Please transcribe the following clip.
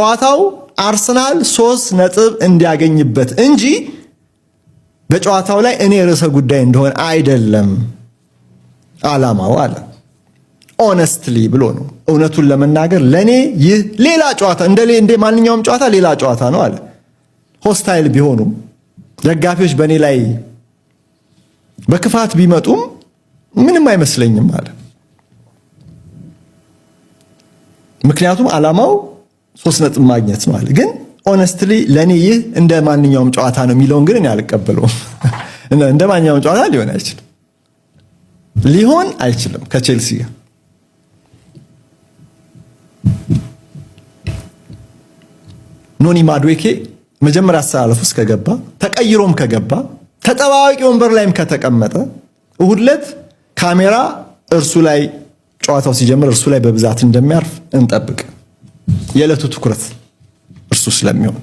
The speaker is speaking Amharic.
ጨዋታው አርሰናል 3 ነጥብ እንዲያገኝበት እንጂ በጨዋታው ላይ እኔ ርዕሰ ጉዳይ እንደሆነ አይደለም ዓላማው አለ። ኦነስትሊ ብሎ ነው። እውነቱን ለመናገር ለኔ ይህ ሌላ ጨዋታ እንደ ማንኛውም ጨዋታ ሌላ ጨዋታ ነው አለ። ሆስታይል ቢሆኑም ደጋፊዎች በኔ ላይ በክፋት ቢመጡም ምንም አይመስለኝም አለ። ምክንያቱም ዓላማው 3 ነጥብ ማግኘት ነው አለ። ግን ኦነስትሊ ለኔ ይህ እንደ ማንኛውም ጨዋታ ነው የሚለውን ግን እኔ አልቀበለውም። እንደ ማንኛውም ጨዋታ ሊሆን አይችልም ከቼልሲ ጋር። ኖኒ ማዱዌኬ መጀመሪያ አሰላለፍ ውስጥ ከገባ ተቀይሮም ከገባ ተጠባባቂ ወንበር ላይም ከተቀመጠ እሁድ ዕለት ካሜራ እርሱ ላይ ጨዋታው ሲጀምር እርሱ ላይ በብዛት እንደሚያርፍ እንጠብቅ። የዕለቱ ትኩረት እርሱ ስለሚሆን